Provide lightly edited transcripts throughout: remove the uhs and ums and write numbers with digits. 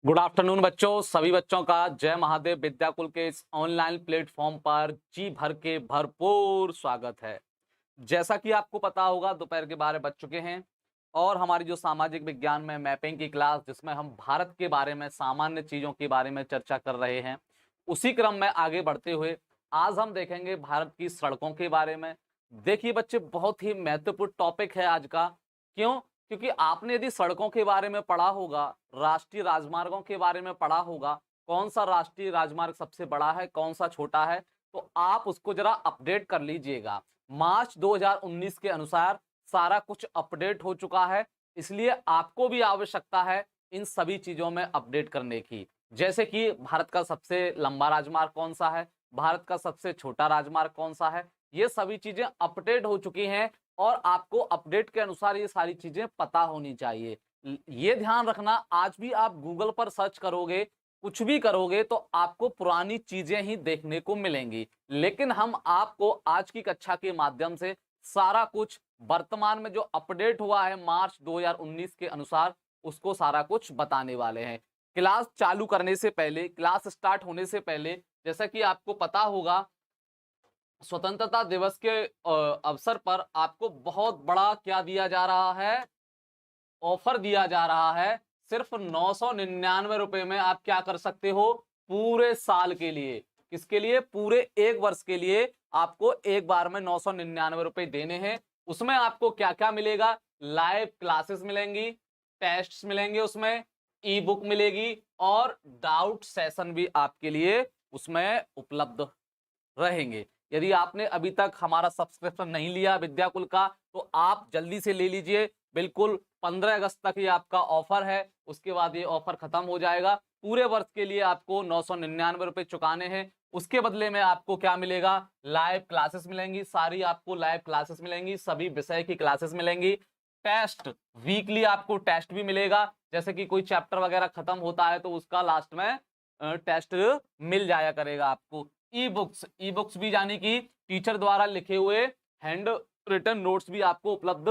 Good afternoon बच्चों, सभी बच्चों का जय महादेव विद्याकुल के इस ऑनलाइन प्लेटफॉर्म पर जी भर के भरपूर स्वागत है। जैसा कि आपको पता होगा, दोपहर के 12 बज चुके हैं और हमारी जो सामाजिक विज्ञान में मैपिंग की क्लास, जिसमें हम भारत के बारे में सामान्य चीज़ों के बारे में चर्चा कर रहे हैं, उसी क्रम में आगे बढ़ते हुए आज हम देखेंगे भारत की सड़कों के बारे में। देखिए बच्चे, बहुत ही महत्वपूर्ण टॉपिक है आज का। क्यों? क्योंकि आपने यदि सड़कों के बारे में पढ़ा होगा, राष्ट्रीय राजमार्गों के बारे में पढ़ा होगा, कौन सा राष्ट्रीय राजमार्ग सबसे बड़ा है, कौन सा छोटा है, तो आप उसको जरा अपडेट कर लीजिएगा। मार्च 2019 के अनुसार सारा कुछ अपडेट हो चुका है, इसलिए आपको भी आवश्यकता है इन सभी चीजों में अपडेट करने की। जैसे कि भारत का सबसे लंबा राजमार्ग कौन सा है, भारत का सबसे छोटा राजमार्ग कौन सा है, ये सभी चीजें अपडेट हो चुकी हैं और आपको अपडेट के अनुसार ये सारी चीजें पता होनी चाहिए। ये ध्यान रखना, आज भी आप गूगल पर सर्च करोगे, कुछ भी करोगे, तो आपको पुरानी चीजें ही देखने को मिलेंगी। लेकिन हम आपको आज की कक्षा के माध्यम से सारा कुछ वर्तमान में जो अपडेट हुआ है मार्च 2019 के अनुसार, उसको सारा कुछ बताने वाले हैं। क्लास चालू करने से पहले, क्लास स्टार्ट होने से पहले, जैसा कि आपको पता होगा, स्वतंत्रता दिवस के अवसर पर आपको बहुत बड़ा क्या दिया जा रहा है, ऑफर दिया जा रहा है। सिर्फ 999 रुपए में आप क्या कर सकते हो, पूरे साल के लिए, किसके लिए, पूरे एक वर्ष के लिए आपको एक बार में 999 रुपए देने हैं। उसमें आपको क्या क्या मिलेगा, लाइव क्लासेस मिलेंगी, टेस्ट्स मिलेंगे, उसमें ई बुक मिलेगी और डाउट सेशन भी आपके लिए उसमें उपलब्ध रहेंगे। यदि आपने अभी तक हमारा सब्सक्रिप्शन नहीं लिया विद्याकुल का, तो आप जल्दी से ले लीजिए। बिल्कुल 15 अगस्त तक ये आपका ऑफर है, उसके बाद ये ऑफर खत्म हो जाएगा। पूरे वर्ष के लिए आपको 999 रुपए चुकाने हैं। उसके बदले में आपको क्या मिलेगा, लाइव क्लासेस मिलेंगी, सारी आपको लाइव क्लासेस मिलेंगी, सभी विषय की क्लासेस मिलेंगी। टेस्ट, वीकली आपको टेस्ट भी मिलेगा। जैसे कि कोई चैप्टर वगैरह खत्म होता है तो उसका लास्ट में टेस्ट मिल जाया करेगा आपको। ई बुक्स भी, यानी कि टीचर द्वारा लिखे हुए हैंड रिटन नोट्स भी आपको उपलब्ध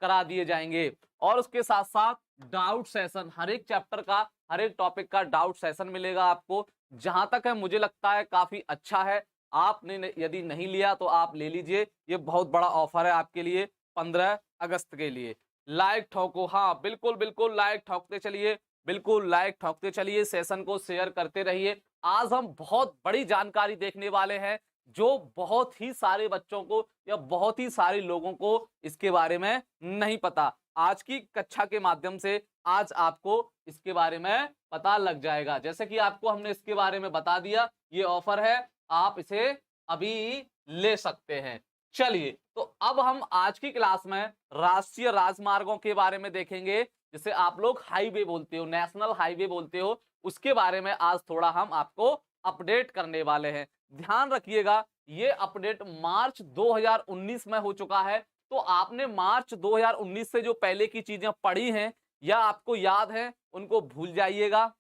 करा दिए जाएंगे। और उसके साथ साथ डाउट सेशन, हर एक चैप्टर का, हर एक टॉपिक का डाउट सेशन मिलेगा आपको। जहां तक है मुझे लगता है काफी अच्छा है। आपने यदि नहीं लिया तो आप ले लीजिए, ये बहुत बड़ा ऑफर है आपके लिए 15 अगस्त के लिए। लाइक ठोको, हाँ बिल्कुल बिल्कुल, लाइक ठोकते चलिए, बिल्कुल लाइक ठोकते चलिए, सेशन को शेयर करते रहिए। आज हम बहुत बड़ी जानकारी देखने वाले हैं, जो बहुत ही सारे बच्चों को या बहुत ही सारे लोगों को इसके बारे में नहीं पता। आज की कक्षा के माध्यम से आज आपको इसके बारे में पता लग जाएगा। जैसे कि आपको हमने इसके बारे में बता दिया, ये ऑफर है, आप इसे अभी ले सकते हैं। चलिए, तो अब हम आज की क्लास में राष्ट्रीय राजमार्गों के बारे में देखेंगे, जिसे आप लोग हाईवे बोलते हो, नेशनल हाईवे बोलते हो। उसके बारे में आज थोड़ा हम आपको अपडेट करने वाले हैं। ध्यान रखिएगा, ये अपडेट मार्च 2019 में हो चुका है। तो आपने मार्च 2019 से जो पहले की चीजें पढ़ी हैं या आपको याद है, उनको भूल जाइएगा।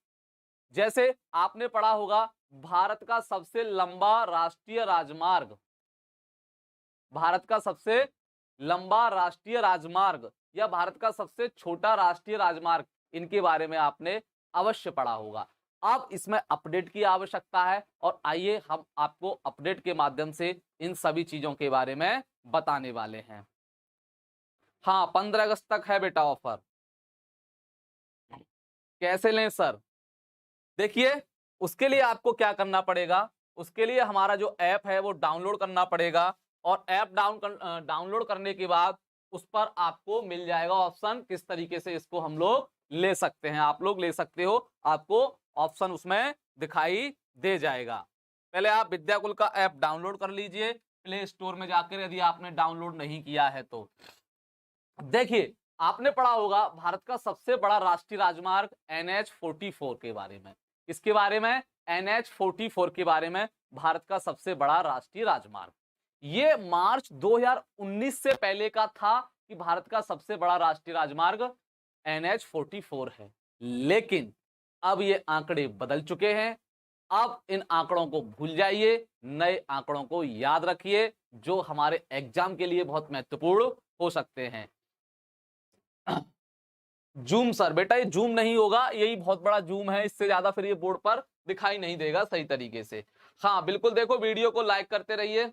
जैसे आपने पढ़ा होगा, भारत का सबसे लंबा राष्ट्रीय राजमार्ग, भारत का सबसे लंबा राष्ट्रीय राजमार्ग या भारत का सबसे छोटा राष्ट्रीय राजमार्ग, इनके बारे में आपने अवश्य पढ़ा होगा। अब इसमें अपडेट की आवश्यकता है और आइए हम आपको अपडेट के माध्यम से इन सभी चीजों के बारे में बताने वाले हैं। हाँ, 15 अगस्त तक है बेटा ऑफर। कैसे लें सर? देखिए, उसके लिए आपको क्या करना पड़ेगा, उसके लिए हमारा जो ऐप है वो डाउनलोड करना पड़ेगा। और ऐप डाउनलोड करने के बाद उस पर आपको मिल जाएगा ऑप्शन, किस तरीके से इसको हम लोग ले सकते हैं। आप लोग ले सकते हो, आपको ऑप्शन उसमें दिखाई दे जाएगा। पहले आप विद्याकुल का ऐप डाउनलोड कर लीजिए प्ले स्टोर में जाकर, यदि आपने डाउनलोड नहीं किया है तो। देखिए, आपने पढ़ा होगा भारत का सबसे बड़ा राष्ट्रीय राजमार्ग NH-44 के बारे में। इसके बारे में, NH-44 के बारे में, भारत का सबसे बड़ा राष्ट्रीय राजमार्ग। ये मार्च 2019 से पहले का था कि भारत का सबसे बड़ा राष्ट्रीय राजमार्ग NH-44 है। लेकिन अब ये आंकड़े बदल चुके हैं। अब इन आंकड़ों को भूल जाइए, नए आंकड़ों को याद रखिए, जो हमारे एग्जाम के लिए बहुत महत्वपूर्ण हो सकते हैं। जूम सर, बेटा ये जूम नहीं होगा, यही बहुत बड़ा जूम है, इससे ज्यादा फिर ये बोर्ड पर दिखाई नहीं देगा सही तरीके से। हाँ बिल्कुल, देखो वीडियो को लाइक करते रहिए।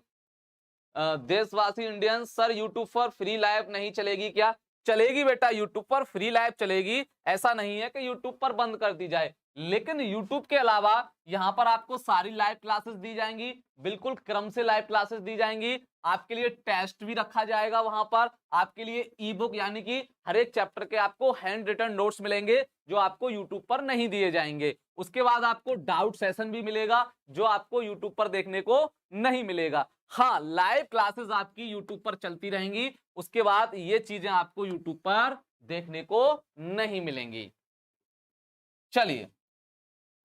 देशवासी इंडियन सर यूट्यूब पर फ्री लाइव नहीं चलेगी क्या? चलेगी बेटा, यूट्यूब पर फ्री लाइव चलेगी, ऐसा नहीं है कि यूट्यूब पर बंद कर दी जाए, लेकिन यूट्यूब के अलावा यहाँ पर आपको सारी लाइव क्लासेस दी जाएंगी, बिल्कुल क्रम से लाइव क्लासेस दी जाएंगी। आपके लिए टेस्ट भी रखा जाएगा वहां पर, आपके लिए ई बुक यानी कि हर एक चैप्टर के आपको हैंड रिटन नोट्स मिलेंगे जो आपको यूट्यूब पर नहीं दिए जाएंगे। उसके बाद आपको डाउट सेशन भी मिलेगा जो आपको यूट्यूब पर देखने को नहीं मिलेगा। हाँ, लाइव क्लासेस आपकी यूट्यूब पर चलती रहेंगी, उसके बाद ये चीजें आपको यूट्यूब पर देखने को नहीं मिलेंगी। चलिए,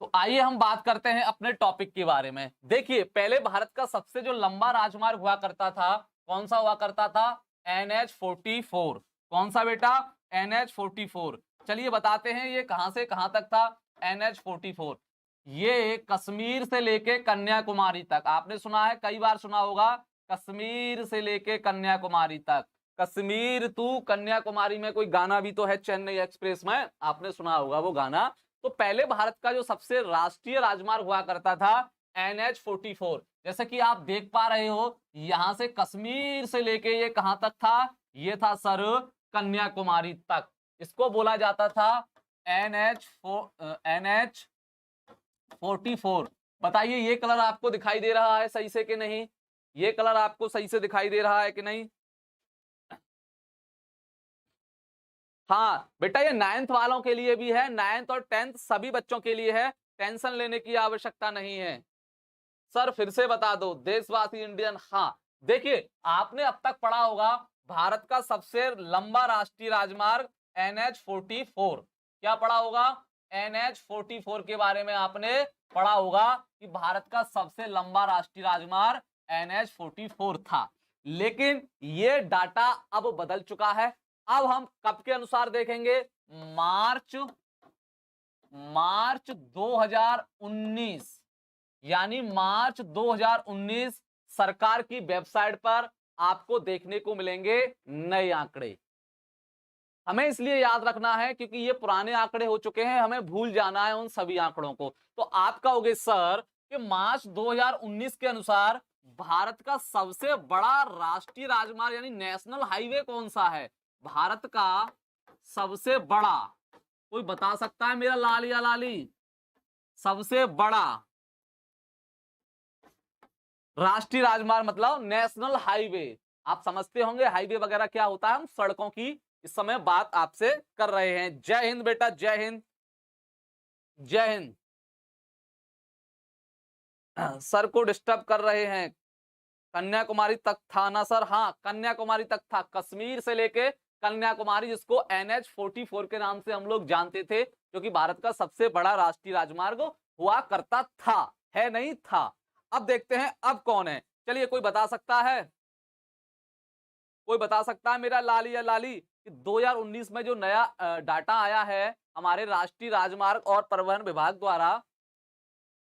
तो आइए हम बात करते हैं अपने टॉपिक के बारे में। देखिए, पहले भारत का सबसे जो लंबा राजमार्ग हुआ करता था, कौन सा हुआ करता था? NH-44। कौन सा बेटा? NH-44। चलिए बताते हैं ये कहां से कहां तक था NH-44। ये कश्मीर से लेके कन्याकुमारी तक, आपने सुना है, कई बार सुना होगा, कश्मीर से लेके कन्याकुमारी तक। कश्मीर टू कन्याकुमारी में कोई गाना भी तो है, चेन्नई एक्सप्रेस में, आपने सुना होगा वो गाना। तो पहले भारत का जो सबसे राष्ट्रीय राजमार्ग हुआ करता था NH-44, जैसे कि आप देख पा रहे हो, यहां से कश्मीर से लेके ये कहां तक था? ये था सर कन्याकुमारी तक। इसको बोला जाता था NH-44। बताइए ये कलर आपको दिखाई दे रहा है सही से कि नहीं? ये कलर आपको सही से दिखाई दे रहा है कि नहीं? हाँ बेटा, ये 9th वालों के लिए भी है, 9th और 10th सभी बच्चों के लिए है, टेंशन लेने की आवश्यकता नहीं है। सर फिर से बता दो, देशवासी इंडियन। हाँ देखिए, आपने अब तक पढ़ा होगा भारत का सबसे लंबा राष्ट्रीय राजमार्ग NH-44। क्या पढ़ा होगा? NH-44 के बारे में आपने पढ़ा होगा कि भारत का सबसे लंबा राष्ट्रीय राजमार्ग NH-44 था, लेकिन ये डाटा अब बदल चुका है। अब हम कब के अनुसार देखेंगे? मार्च 2019, यानी मार्च 2019 सरकार की वेबसाइट पर आपको देखने को मिलेंगे नए आंकड़े। हमें इसलिए याद रखना है क्योंकि ये पुराने आंकड़े हो चुके हैं, हमें भूल जाना है उन सभी आंकड़ों को। तो आप कहोगे सर कि मार्च 2019 के अनुसार भारत का सबसे बड़ा राष्ट्रीय राजमार्ग यानी नेशनल हाईवे कौन सा है? भारत का सबसे बड़ा, कोई बता सकता है मेरा लाल या लाली? सबसे बड़ा राष्ट्रीय राजमार्ग मतलब नेशनल हाईवे। आप समझते होंगे हाईवे वगैरह क्या होता है, हम सड़कों की इस समय बात आपसे कर रहे हैं। जय हिंद बेटा, जय हिंद, जय हिंद। सर को डिस्टर्ब कर रहे हैं। कन्याकुमारी तक था ना सर? हाँ कन्याकुमारी तक था, कश्मीर से लेके कन्याकुमारी, जिसको NH-44 के नाम से हम लोग जानते थे, जो कि भारत का सबसे बड़ा राष्ट्रीय राजमार्ग हुआ करता था, है नहीं था। अब देखते हैं अब कौन है, चलिए कोई बता सकता है? कोई बता सकता है मेरा लाली या लाली कि 2019 में जो नया डाटा आया है हमारे राष्ट्रीय राजमार्ग और परिवहन विभाग द्वारा,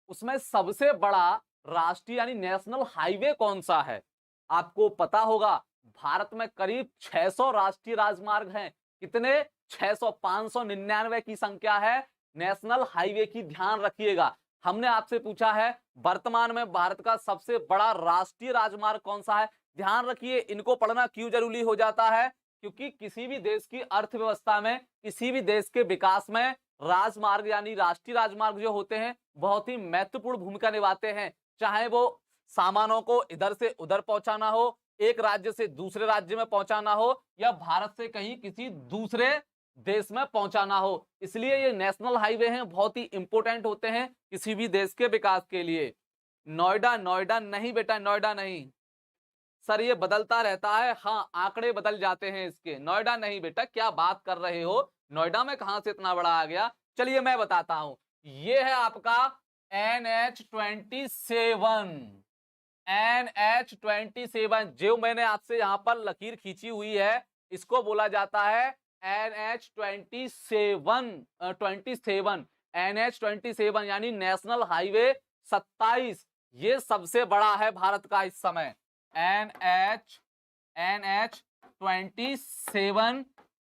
उसमें सबसे बड़ा राष्ट्रीय यानी नेशनल हाईवे कौन सा है? आपको पता होगा भारत में करीब 600 राष्ट्रीय राजमार्ग हैं। कितने? 600, 599 की संख्या है नेशनल हाईवे की, ध्यान रखिएगा। हमने आपसे पूछा है वर्तमान में भारत का सबसे बड़ा राष्ट्रीय राजमार्ग कौन सा है? ध्यान रखिए, इनको पढ़ना क्यों जरूरी हो जाता है? क्योंकि किसी भी देश की अर्थव्यवस्था में, किसी भी देश के विकास में राजमार्ग यानी राष्ट्रीय राजमार्ग जो होते हैं बहुत ही महत्वपूर्ण भूमिका निभाते हैं। चाहे वो सामानों को इधर से उधर पहुंचाना हो, एक राज्य से दूसरे राज्य में पहुंचाना हो, या भारत से कहीं किसी दूसरे देश में पहुंचाना हो, इसलिए ये नेशनल हाईवे हैं, बहुत ही इंपॉर्टेंट होते हैं किसी भी देश के विकास के लिए। नोएडा, नोएडा नहीं बेटा, नोएडा नहीं सर, ये बदलता रहता है। हाँ आंकड़े बदल जाते हैं इसके, नोएडा नहीं बेटा, क्या बात कर रहे हो, नोएडा में कहां से इतना बड़ा आ गया? चलिए मैं बताता हूं, ये है आपका NH-27। NH-27 जो मैंने आपसे यहां पर लकीर खींची हुई है, इसको बोला जाता है NH-27। NH-27 यानी नेशनल हाईवे 27, ये सबसे बड़ा है भारत का इस समय। NH-27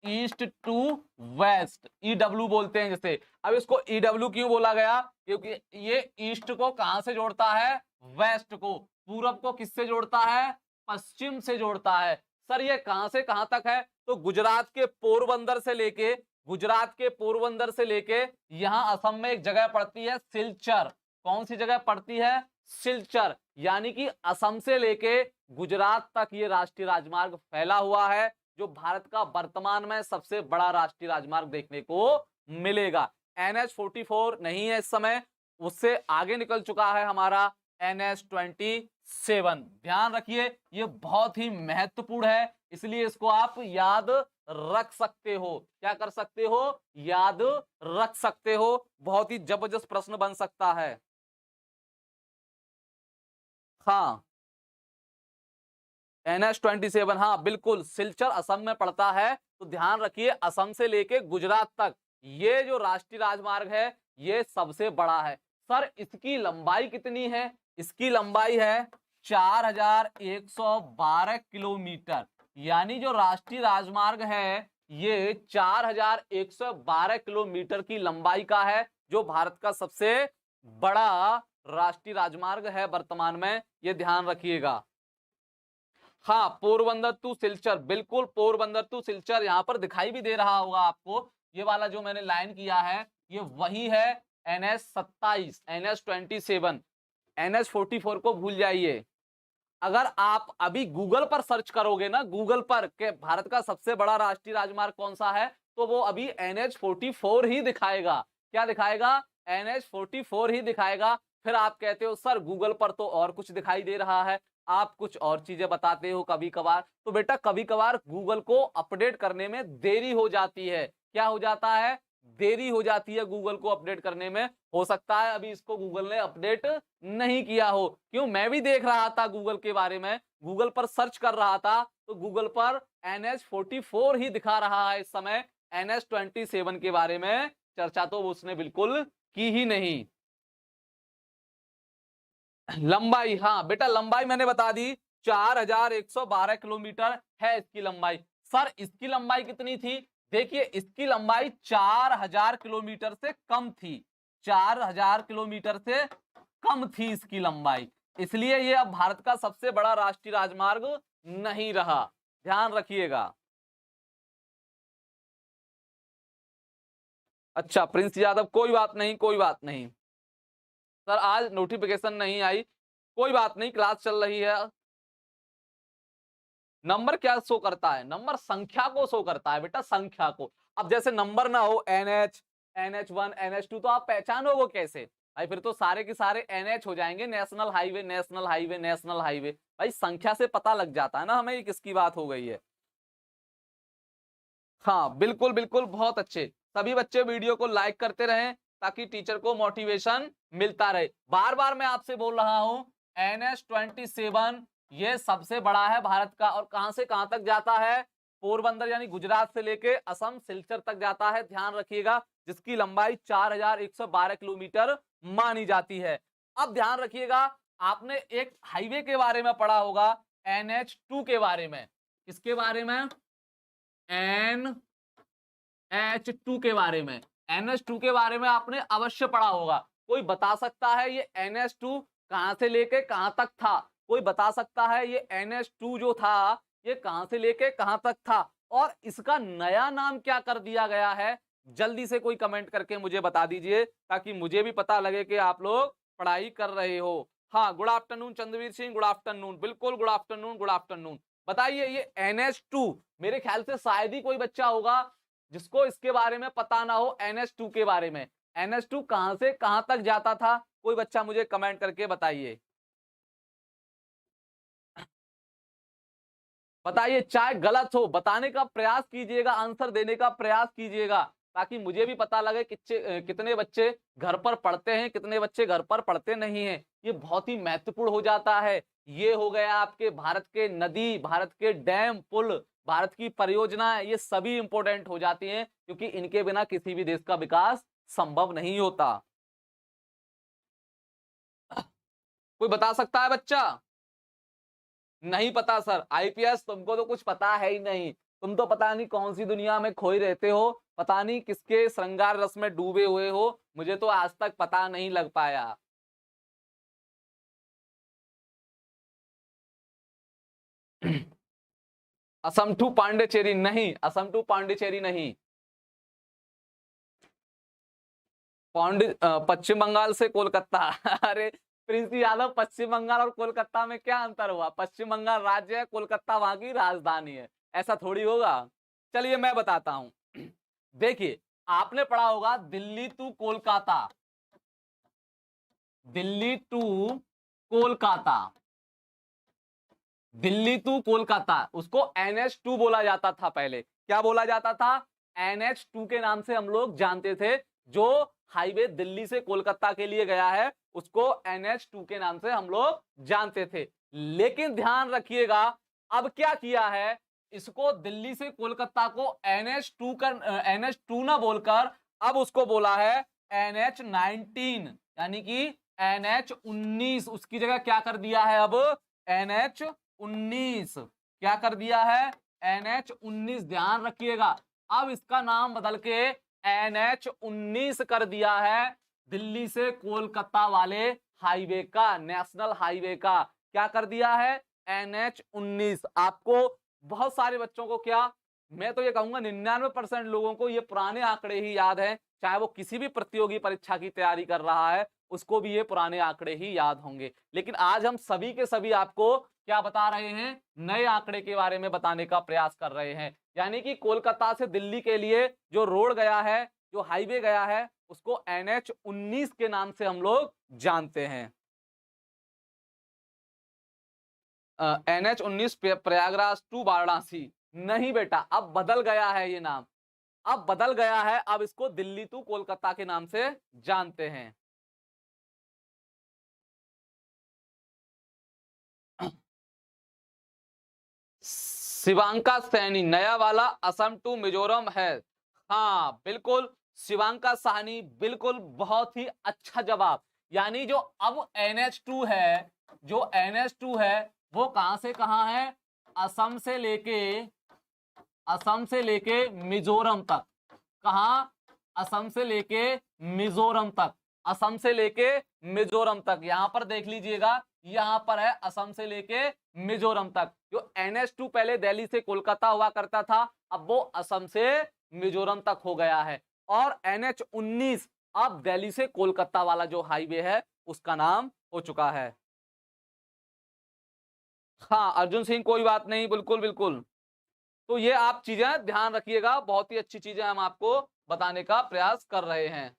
east to waste, EW बोलते हैं जैसे। अब इसको ईडब्ल्यू क्यों बोला गया? क्योंकि ये ईस्ट को कहां से जोड़ता है? वेस्ट को। पूरब को किससे जोड़ता है? पश्चिम से जोड़ता है। सर ये कहां से कहां तक है? तो गुजरात के पोरबंदर से लेके, गुजरात के पोरबंदर से लेके यहां असम में एक जगह पड़ती है सिलचर। कौन सी जगह पड़ती है? सिलचर। यानी कि असम से लेके गुजरात तक ये राष्ट्रीय राजमार्ग फैला हुआ है, जो भारत का वर्तमान में सबसे बड़ा राष्ट्रीय राजमार्ग देखने को मिलेगा। NH-44 नहीं है इस समय, उससे आगे निकल चुका है हमारा NH-27। ध्यान रखिए ये बहुत ही महत्वपूर्ण है, इसलिए इसको आप याद रख सकते हो। क्या कर सकते हो? याद रख सकते हो। बहुत ही जबरदस्त प्रश्न बन सकता है। हाँ, NH-27, हाँ बिल्कुल, सिलचर असम में पड़ता है। तो ध्यान रखिए असम से लेके गुजरात तक ये जो राष्ट्रीय राजमार्ग है ये सबसे बड़ा है। सर इसकी लंबाई कितनी है? इसकी लंबाई है 4112 किलोमीटर। यानी जो राष्ट्रीय राजमार्ग है ये 4112 किलोमीटर की लंबाई का है, जो भारत का सबसे बड़ा राष्ट्रीय राजमार्ग है वर्तमान में, ये ध्यान रखिएगा। हाँ, पोरबंदर टू सिलचर, बिल्कुल पोरबंदर टू सिलचर यहां पर दिखाई भी दे रहा होगा आपको। ये वाला जो मैंने लाइन किया है ये वही है NH-27, NH-27। NH-44 को भूल जाइए। अगर आप अभी गूगल पर सर्च करोगे ना, गूगल पर के भारत का सबसे बड़ा राष्ट्रीय राजमार्ग कौन सा है, तो वो अभी NH-44 ही दिखाएगा। क्या दिखाएगा? NH-44 ही दिखाएगा। फिर आप कहते हो सर गूगल पर तो और कुछ दिखाई दे रहा है, आप कुछ और चीजें बताते हो कभी कभार। तो बेटा कभी कभार गूगल को अपडेट करने में देरी हो जाती है। क्या हो जाता है? देरी हो जाती है गूगल को अपडेट करने में। हो सकता है अभी इसको गूगल ने अपडेट नहीं किया हो। क्यों? मैं भी देख रहा था गूगल के बारे में, गूगल पर सर्च कर रहा था तो गूगल पर NH-44 ही दिखा रहा है इस समय। NH-27 के बारे में चर्चा तो उसने बिल्कुल की ही नहीं। लंबाई, हाँ बेटा लंबाई मैंने बता दी, 4112 किलोमीटर है इसकी लंबाई। सर इसकी लंबाई कितनी थी? देखिए इसकी लंबाई 4000 किलोमीटर से कम थी। 4000 किलोमीटर से कम थी इसकी लंबाई, इसलिए ये अब भारत का सबसे बड़ा राष्ट्रीय राजमार्ग नहीं रहा। ध्यान रखिएगा। अच्छा प्रिंस यादव, कोई बात नहीं, कोई बात नहीं। सर आज नोटिफिकेशन नहीं आई, कोई बात नहीं, क्लास चल रही है। नंबर क्या शो करता है? नंबर संख्या को शो करता है बेटा, संख्या को। अब जैसे नंबर ना हो NH, NH1, NH2, तो आप पहचानोगे कैसे भाई? फिर तो सारे के सारे NH हो जाएंगे, national highway, national highway, national highway. भाई संख्या से पता लग जाता है ना हमें ये किसकी बात हो गई है। हाँ बिल्कुल बिल्कुल, बहुत अच्छे। सभी बच्चे वीडियो को लाइक करते रहें ताकि टीचर को मोटिवेशन मिलता रहे। बार बार मैं आपसे बोल रहा हूं NH-27 ये सबसे बड़ा है भारत का, और कहां से कहां तक जाता है? पोरबंदर यानी गुजरात से लेके असम सिलचर तक जाता है। ध्यान रखिएगा, जिसकी लंबाई 4112 किलोमीटर मानी जाती है। अब ध्यान रखिएगा, आपने एक हाईवे के बारे में पढ़ा होगा, NH2 के बारे में। किसके बारे में? NH2 के बारे में। NH2 के बारे में आपने अवश्य पढ़ा होगा। कोई बता सकता है ये NH2 कहां से लेके कहां तक था? कोई बता सकता है ये NH2 जो था ये कहां से लेके कहां तक था, और इसका नया नाम क्या कर दिया गया है? जल्दी से कोई कमेंट करके मुझे बता दीजिए, ताकि मुझे भी पता लगे कि आप लोग पढ़ाई कर रहे हो। हाँ, good afternoon Chandraveer Singh, good afternoon, बिल्कुल गुड आफ्टरनून, गुड आफ्टरनून। बताइए ये NH2, मेरे ख्याल से शायद ही कोई बच्चा होगा जिसको इसके बारे में पता ना हो, NH2 के बारे में। NH2 कहां से कहां तक जाता था? कोई बच्चा मुझे कमेंट करके बताइए। बताइए, चाहे गलत हो बताने का प्रयास कीजिएगा, आंसर देने का प्रयास कीजिएगा, ताकि मुझे भी पता लगे कितने बच्चे घर पर पढ़ते हैं, कितने बच्चे घर पर पढ़ते नहीं हैं। ये बहुत ही महत्वपूर्ण हो जाता है। ये हो गया आपके भारत के नदी, भारत के डैम, पुल, भारत की परियोजना, ये सभी इंपॉर्टेंट हो जाती हैं, क्योंकि इनके बिना किसी भी देश का विकास संभव नहीं होता। कोई बता सकता है बच्चा? नहीं पता सर, IPS तुमको तो कुछ पता है ही नहीं। तुम तो पता नहीं कौन सी दुनिया में खोए रहते हो, पता नहीं किसके श्रृंगार रस में डूबे हुए हो, मुझे तो आज तक पता नहीं लग पाया। असम टू पांडिचेरी नहीं, असम टू पांडिचेरी नहीं। पश्चिम बंगाल से कोलकाता। अरे प्रिंस यादव, पश्चिम बंगाल और कोलकाता में क्या अंतर हुआ? पश्चिम बंगाल राज्य है, कोलकाता वहां की राजधानी है, ऐसा थोड़ी होगा। चलिए मैं बताता हूं। देखिए, आपने पढ़ा होगा Delhi to Kolkata, Delhi to Kolkata, Delhi to Kolkata, उसको NH2 बोला जाता था पहले। क्या बोला जाता था? NH2 के नाम से हम लोग जानते थे। जो हाईवे दिल्ली से कोलकाता के लिए गया है उसको NH2 के नाम से हम लोग जानते थे। लेकिन ध्यान रखिएगा, अब क्या किया है, इसको दिल्ली से कोलकाता को NH2 ना बोलकर अब उसको बोला है NH19, यानी कि NH19। उसकी जगह क्या कर दिया है अब? NH19 क्या कर दिया है? NH19। ध्यान रखिएगा, अब इसका नाम बदल के NH19 कर दिया है, दिल्ली से कोलकाता वाले हाईवे का, नेशनल हाईवे का। क्या कर दिया है? NH19। आपको बहुत सारे बच्चों को, क्या मैं तो ये कहूंगा 99% लोगों को ये पुराने आंकड़े ही याद हैं, चाहे वो किसी भी प्रतियोगी परीक्षा की तैयारी कर रहा है उसको भी ये पुराने आंकड़े ही याद होंगे। लेकिन आज हम सभी के सभी आपको क्या बता रहे हैं? नए आंकड़े के बारे में बताने का प्रयास कर रहे हैं। यानी कि कोलकाता से दिल्ली के लिए जो रोड गया है, जो हाईवे गया है, उसको NH19 के नाम से हम लोग जानते हैं। NH19 प्रयागराज टू वाराणसी नहीं बेटा, अब बदल गया है ये नाम, अब बदल गया है, अब इसको दिल्ली टू कोलकाता के नाम से जानते हैं। शिवांका सैनी नया वाला असम टू मिजोरम है। हाँ बिल्कुल, शिवांका साहनी, बिल्कुल, बहुत ही अच्छा जवाब। यानी जो अब NH2 है, जो NH2 है वो कहां से कहां है? असम से लेके, असम से लेके मिजोरम तक। कहां? असम से लेके मिजोरम तक, असम से लेके मिजोरम तक। यहां पर देख लीजिएगा, यहां पर है असम से लेके मिजोरम तक। जो NH2 पहले दिल्ली से कोलकाता हुआ करता था, अब वो असम से मिजोरम तक हो गया है। और NH19 अब दिल्ली से कोलकाता वाला जो हाईवे है उसका नाम हो चुका है। हाँ अर्जुन सिंह, कोई बात नहीं, बिल्कुल बिल्कुल। तो ये आप चीजें ध्यान रखिएगा, बहुत ही अच्छी चीजें हम आपको बताने का प्रयास कर रहे हैं।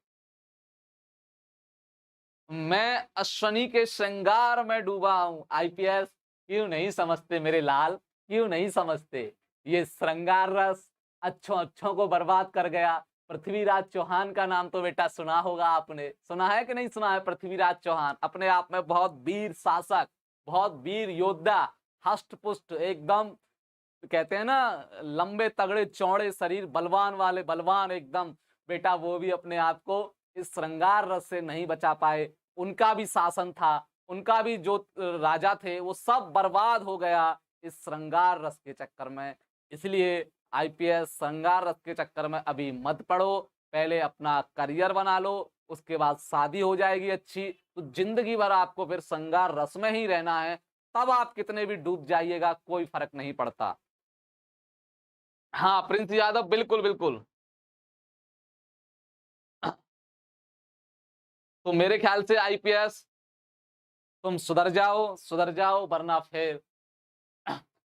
मैं अश्वनी के श्रृंगार में डूबा हूं। IPS क्यों नहीं समझते मेरे लाल, क्यों नहीं समझते? ये श्रृंगार रस अच्छों अच्छों को बर्बाद कर गया। पृथ्वीराज चौहान का नाम तो बेटा सुना होगा आपने, सुना है कि नहीं सुना है? पृथ्वीराज चौहान अपने आप में बहुत वीर शासक, बहुत वीर योद्धा, हष्ट पुष्ट एकदम, कहते हैं ना लंबे तगड़े चौड़े शरीर, बलवान वाले बलवान एकदम। बेटा वो भी अपने आप को इस श्रृंगार रस से नहीं बचा पाए। उनका भी शासन था, उनका भी जो राजा थे वो सब बर्बाद हो गया इस श्रृंगार रस के चक्कर में। इसलिए IPS श्रृंगार रस के चक्कर में अभी मत पड़ो, पहले अपना करियर बना लो, उसके बाद शादी हो जाएगी अच्छी, तो जिंदगी भर आपको फिर श्रृंगार रस में ही रहना है। तब आप कितने भी डूब जाइएगा कोई फर्क नहीं पड़ता। हाँ प्रिंस यादव, बिल्कुल बिल्कुल। तो मेरे ख्याल से IPS तुम सुधर जाओ, वरना फिर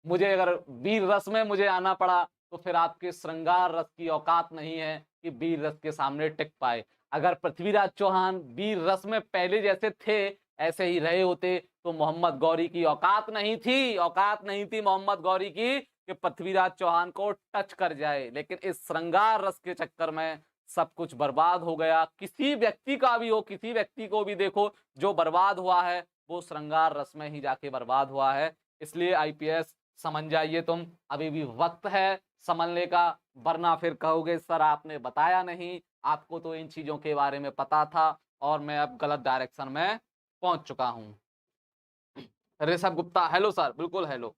मुझे अगर वीर रस में मुझे आना पड़ा तो फिर आपके श्रृंगार रस की औकात नहीं है कि वीर रस के सामने टिक पाए। अगर पृथ्वीराज चौहान वीर रस में पहले जैसे थे, ऐसे ही रहे होते, तो मोहम्मद गौरी की औकात नहीं थी, औकात नहीं थी मोहम्मद गौरी की कि पृथ्वीराज चौहान को टच कर जाए। लेकिन इस श्रृंगार रस के चक्कर में सब कुछ बर्बाद हो गया। किसी व्यक्ति का भी हो, किसी व्यक्ति को भी देखो, जो बर्बाद हुआ है वो श्रृंगार रस में ही जाके बर्बाद हुआ है। इसलिए IPS समझ जाइए, तुम अभी भी वक्त है समझने का, वरना फिर कहोगे सर आपने बताया नहीं, आपको तो इन चीजों के बारे में पता था और मैं अब गलत डायरेक्शन में पहुंच चुका हूं। ऋषभ गुप्ता, हेलो सर, बिल्कुल हेलो।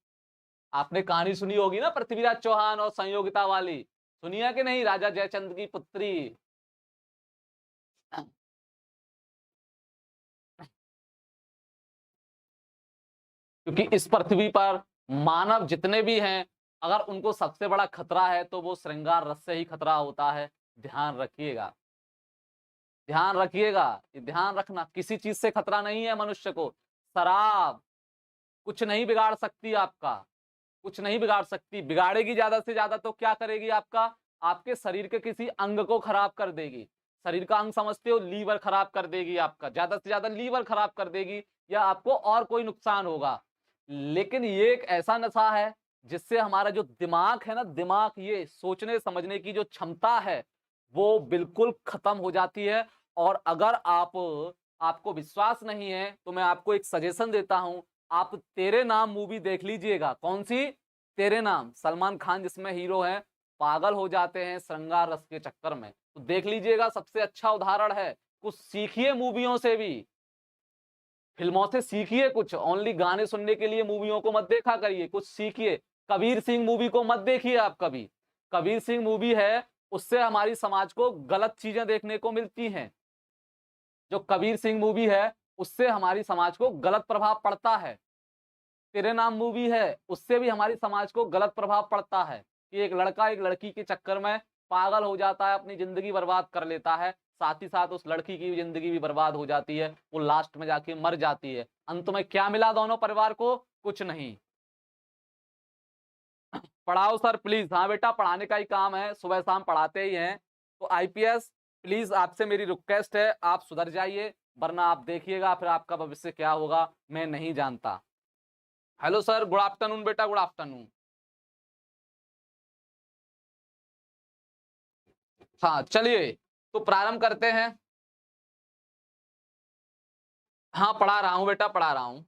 आपने कहानी सुनी होगी ना, पृथ्वीराज चौहान और संयोगिता वाली, सुनी है कि नहीं, राजा जयचंद की पुत्री। क्योंकि इस पृथ्वी पर मानव जितने भी हैं, अगर उनको सबसे बड़ा खतरा है तो वो श्रृंगार रस से ही खतरा होता है। ध्यान रखिएगा, ध्यान रखिएगा, ये ध्यान रखना, किसी चीज से खतरा नहीं है मनुष्य को। शराब कुछ नहीं बिगाड़ सकती आपका, कुछ नहीं बिगाड़ सकती। बिगाड़ेगी ज्यादा से ज्यादा तो क्या करेगी आपका, आपके शरीर के किसी अंग को खराब कर देगी। शरीर का अंग समझते हो, लीवर खराब कर देगी आपका, ज्यादा से ज्यादा लीवर खराब कर देगी, या आपको और कोई नुकसान होगा। लेकिन ये एक ऐसा नशा है जिससे हमारा जो दिमाग है ना, दिमाग, ये सोचने समझने की जो क्षमता है वो बिल्कुल खत्म हो जाती है। और अगर आपको विश्वास नहीं है तो मैं आपको एक सजेशन देता हूं, आप तेरे नाम मूवी देख लीजिएगा। कौन सी? तेरे नाम। सलमान खान जिसमें हीरो है, पागल हो जाते हैं श्रृंगार रस के चक्कर में, तो देख लीजिएगा, सबसे अच्छा उदाहरण है। कुछ सीखिए मूवियों से भी, फिल्मों से सीखिए कुछ, ओनली गाने सुनने के लिए मूवियों को मत देखा करिए, कुछ सीखिए। कबीर सिंह मूवी को मत देखिए आप कभी। कबीर सिंह मूवी है, उससे हमारी समाज को गलत चीजें देखने को मिलती हैं। जो कबीर सिंह मूवी है उससे हमारी समाज को गलत प्रभाव पड़ता है। तेरे नाम मूवी है, उससे भी हमारी समाज को गलत प्रभाव पड़ता है कि एक लड़का एक लड़की के चक्कर में पागल हो जाता है, अपनी जिंदगी बर्बाद कर लेता है, साथ ही साथ उस लड़की की जिंदगी भी बर्बाद हो जाती है, वो लास्ट में जाके मर जाती है। अंत में क्या मिला दोनों परिवार को? कुछ नहीं। पढ़ाओ सर प्लीज। हाँ बेटा, पढ़ाने का ही काम है, सुबह शाम पढ़ाते ही हैं। तो आईपीएस प्लीज, आपसे मेरी रिक्वेस्ट है, आप सुधर जाइए, वरना आप देखिएगा फिर आपका भविष्य क्या होगा मैं नहीं जानता। हेलो सर, गुड आफ्टरनून बेटा, गुड आफ्टरनून। हाँ चलिए, तो प्रारंभ करते हैं। हाँ पढ़ा रहा हूँ बेटा, पढ़ा रहा हूँ।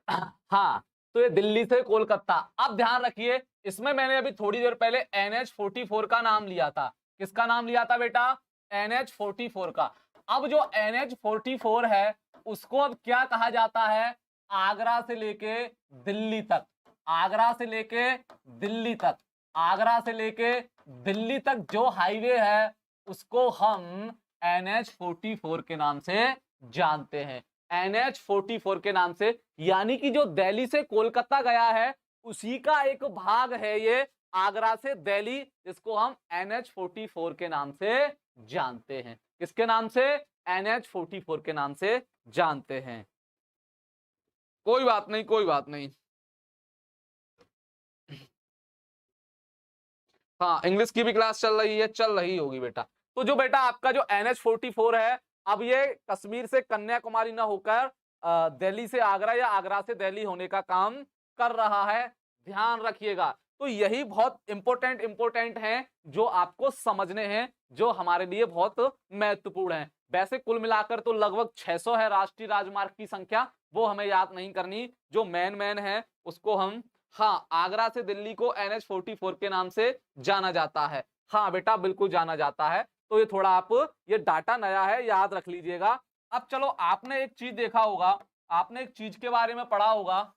हाँ, तो ये दिल्ली से कोलकाता। अब ध्यान रखिए, इसमें मैंने अभी थोड़ी देर पहले NH44 का नाम लिया था। किसका नाम लिया था बेटा? NH44 का। अब जो NH44 है उसको अब क्या कहा जाता है? आगरा से लेके दिल्ली तक, आगरा से लेके दिल्ली तक, आगरा से लेके दिल्ली तक जो हाईवे है उसको हम NH44 के नाम से जानते हैं। NH44 के नाम से, यानी कि जो दिल्ली से कोलकाता गया है उसी का एक भाग है ये आगरा से दिल्ली, जिसको हम NH44 के नाम से जानते हैं। किसके नाम से? NH44 के नाम से जानते हैं। कोई बात नहीं, कोई बात नहीं। हाँ, इंग्लिश की भी क्लास चल रही है, चल रही होगी बेटा। तो जो बेटा आपका जो NH44 है, अब ये कश्मीर से कन्याकुमारी ना होकर दिल्ली से आगरा या आगरा से दिल्ली होने का काम कर रहा है। ध्यान रखिएगा। तो यही बहुत इंपॉर्टेंट इंपॉर्टेंट हैं जो आपको समझने हैं, जो हमारे लिए बहुत महत्वपूर्ण है। वैसे कुल मिलाकर तो लगभग 600 है राष्ट्रीय राजमार्ग की संख्या, वो हमें याद नहीं करनी। जो मेन है उसको हम, हाँ, आगरा से दिल्ली को NH44 के नाम से जाना जाता है। हाँ बेटा, बिल्कुल जाना जाता है। तो ये थोड़ा आप, ये डाटा नया है, याद रख लीजिएगा। अब चलो, आपने एक चीज देखा होगा, आपने एक चीज के बारे में पढ़ा होगा,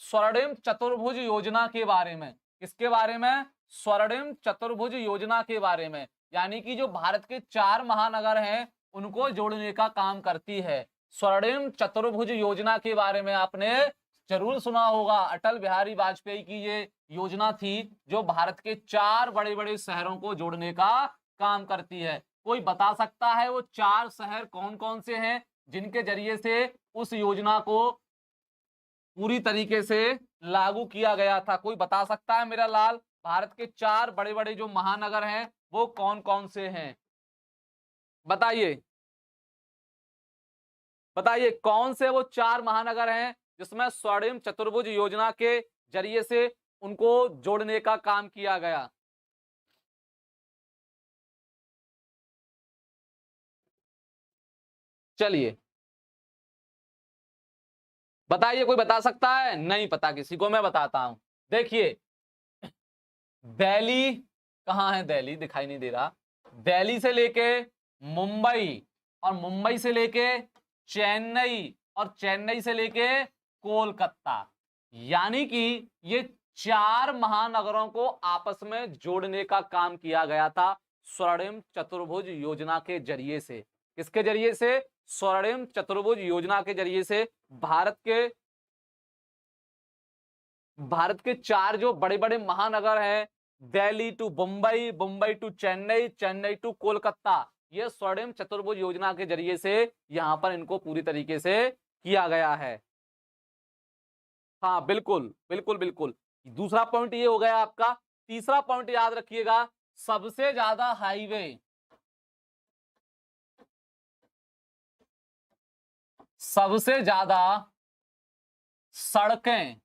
स्वर्णिम चतुर्भुज योजना के बारे में। किसके बारे में? स्वर्णिम चतुर्भुज योजना के बारे में। यानी कि जो भारत के 4 महानगर हैं उनको जोड़ने का काम करती है। स्वर्णिम चतुर्भुज योजना के बारे में आपने जरूर सुना होगा। अटल बिहारी वाजपेयी की ये योजना थी जो भारत के 4 बड़े बड़े शहरों को जोड़ने का काम करती है। कोई बता सकता है वो 4 शहर कौन कौन से हैं जिनके जरिए से उस योजना को पूरी तरीके से लागू किया गया था? कोई बता सकता है मेरा लाल? भारत के 4 बड़े बड़े जो महानगर हैं वो कौन कौन से हैं? बताइए, बताइए कौन से वो 4 महानगर हैं जिसमें स्वर्णिम चतुर्भुज योजना के जरिए से उनको जोड़ने का काम किया गया? चलिए बताइए, कोई बता सकता है? नहीं पता किसी को, मैं बताता हूं। देखिए, दिल्ली कहाँ है? दिल्ली दिखाई नहीं दे रहा। दिल्ली से लेके मुंबई, और मुंबई से लेके चेन्नई, और चेन्नई से लेके कोलकाता। यानी कि ये 4 महानगरों को आपस में जोड़ने का काम किया गया था स्वर्णिम चतुर्भुज योजना के जरिए से। किसके जरिए से? स्वर्णिम चतुर्भुज योजना के जरिए से। भारत के 4 जो बड़े बड़े महानगर हैं, Delhi to Mumbai, Mumbai to Chennai, Chennai to Kolkata, ये स्वर्णिम चतुर्भुज योजना के जरिए से यहां पर इनको पूरी तरीके से किया गया है। हाँ बिल्कुल बिल्कुल बिल्कुल। दूसरा पॉइंट ये हो गया आपका। तीसरा पॉइंट याद रखिएगा, सबसे ज्यादा हाईवे, सबसे ज्यादा सड़कें,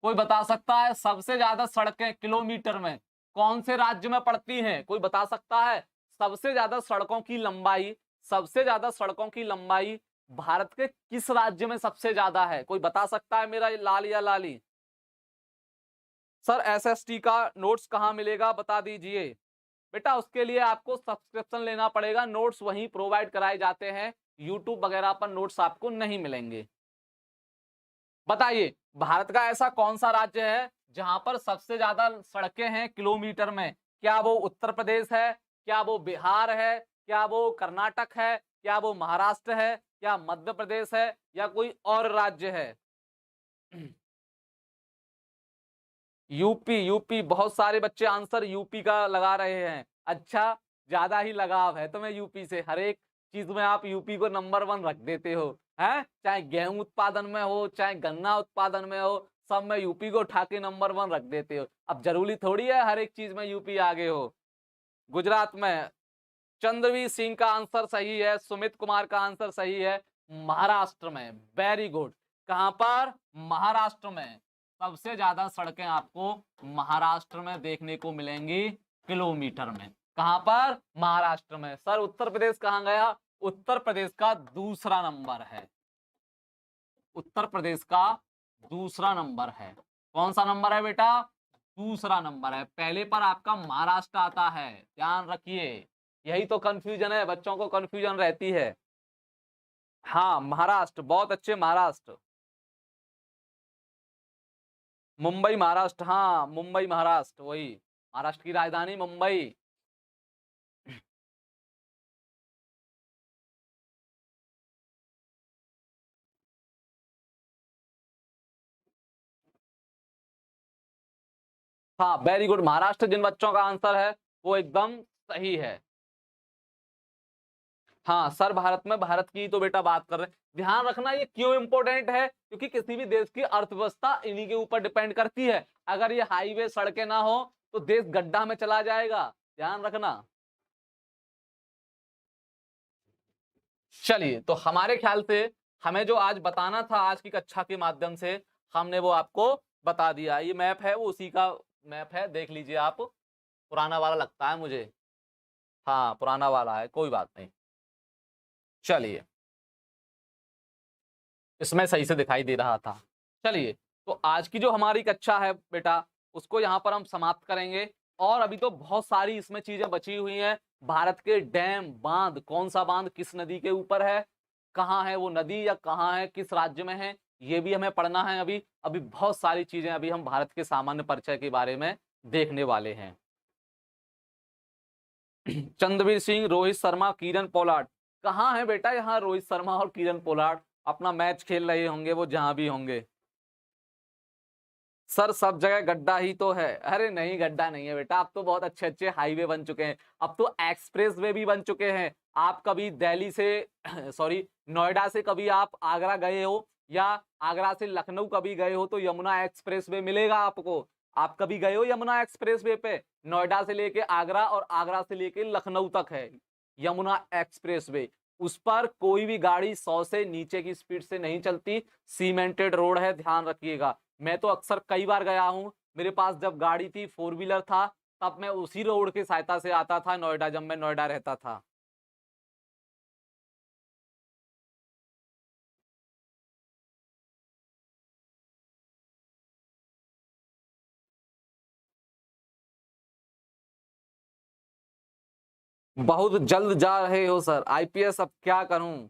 कोई बता सकता है सबसे ज्यादा सड़कें किलोमीटर में कौन से राज्य में पड़ती हैं? कोई बता सकता है? सबसे ज्यादा सड़कों की लंबाई, सबसे ज्यादा सड़कों की लंबाई भारत के किस राज्य में सबसे ज्यादा है? कोई बता सकता है मेरा लाल या लाली? सर एसएसटी का नोट्स कहाँ मिलेगा बता दीजिए। बेटा उसके लिए आपको सब्सक्रिप्शन लेना पड़ेगा, नोट्स वहीं प्रोवाइड कराए जाते हैं, यूट्यूब वगैरह पर नोट्स आपको नहीं मिलेंगे। बताइए भारत का ऐसा कौन सा राज्य है जहां पर सबसे ज्यादा सड़कें हैं किलोमीटर में? क्या वो उत्तर प्रदेश है? क्या वो बिहार है? क्या वो कर्नाटक है? क्या वो महाराष्ट्र है? क्या मध्य प्रदेश है? या कोई और राज्य है? UP, UP. बहुत सारे बच्चे आंसर यूपी का लगा रहे हैं। अच्छा, ज्यादा ही लगाव है तुम्हें यूपी से, हर एक चीज में आप यूपी को नंबर 1 रख देते हो, हैं? चाहे गेहूं उत्पादन में हो, चाहे गन्ना उत्पादन में हो, सब में यूपी को उठा के नंबर 1 रख देते हो। अब जरूरी थोड़ी है हर एक चीज में यूपी आगे हो। गुजरात में चंद्रवीर सिंह का आंसर सही है, सुमित कुमार का आंसर सही है, महाराष्ट्र में। Very good. कहां पर? महाराष्ट्र में। सबसे ज्यादा सड़कें आपको महाराष्ट्र में देखने को मिलेंगी किलोमीटर में। कहां पर? महाराष्ट्र में। सर उत्तर प्रदेश कहां गया? उत्तर प्रदेश का दूसरा नंबर है। उत्तर प्रदेश का दूसरा नंबर है। कौन सा नंबर है बेटा? दूसरा नंबर है। पहले पर आपका महाराष्ट्र आता है, ध्यान रखिए। यही तो कंफ्यूजन है, बच्चों को कंफ्यूजन रहती है। हाँ महाराष्ट्र, बहुत अच्छे, महाराष्ट्र। मुंबई महाराष्ट्र, हाँ मुंबई महाराष्ट्र, वही महाराष्ट्र की राजधानी मुंबई। हाँ वेरी गुड। महाराष्ट्र जिन बच्चों का आंसर है वो एकदम सही है। हाँ सर, भारत में, भारत की तो बेटा बात कर रहे हैं। ध्यान रखना ये क्यों इंपॉर्टेंट है, क्योंकि किसी भी देश की अर्थव्यवस्था इन्हीं के ऊपर डिपेंड करती है। अगर ये हाईवे सड़कें ना हो तो देश गड्ढा में चला जाएगा, ध्यान रखना। चलिए, तो हमारे ख्याल से हमें जो आज बताना था आज की कक्षा के माध्यम से, हमने वो आपको बता दिया। ये मैप है वो उसी का मैप है, देख लीजिए आप। पुराना वाला लगता है मुझे, हाँ पुराना वाला है, कोई बात नहीं। चलिए, इसमें सही से दिखाई दे रहा था। चलिए, तो आज की जो हमारी कक्षा है बेटा, उसको यहाँ पर हम समाप्त करेंगे। और अभी तो बहुत सारी इसमें चीजें बची हुई हैं। भारत के डैम, बांध, कौन सा बांध किस नदी के ऊपर है, कहाँ है वो नदी, या कहाँ है, किस राज्य में है, ये भी हमें पढ़ना है। अभी अभी बहुत सारी चीजें अभी हम भारत के सामान्य परिचय के बारे में देखने वाले हैं। चंद्रवीर सिंह, रोहित शर्मा, किरण पोलार्ड, कहाँ है बेटा यहाँ रोहित शर्मा और किरण पोलार्ड? अपना मैच खेल रहे होंगे वो जहां भी होंगे। सर सब जगह गड्ढा ही तो है। अरे नहीं, गड्ढा नहीं है बेटा, अब तो बहुत अच्छे अच्छे हाईवे बन चुके हैं, अब तो एक्सप्रेस वे भी बन चुके हैं। आप कभी दिल्ली से सॉरी नोएडा से कभी आप आगरा गए हो, या आगरा से लखनऊ कभी गए हो, तो यमुना एक्सप्रेस वे मिलेगा आपको। आप कभी गए हो यमुना एक्सप्रेस वे पे? नोएडा से लेके आगरा और आगरा से लेके लखनऊ तक है यमुना एक्सप्रेस वे। उस पर कोई भी गाड़ी 100 से नीचे की स्पीड से नहीं चलती, सीमेंटेड रोड है, ध्यान रखिएगा। मैं तो अक्सर कई बार गया हूं, मेरे पास जब गाड़ी थी, 4 व्हीलर था, तब मैं उसी रोड की सहायता से आता था नोएडा, जब मैं नोएडा रहता था। बहुत जल्द जा रहे हो सर आईपीएस, अब क्या करूं?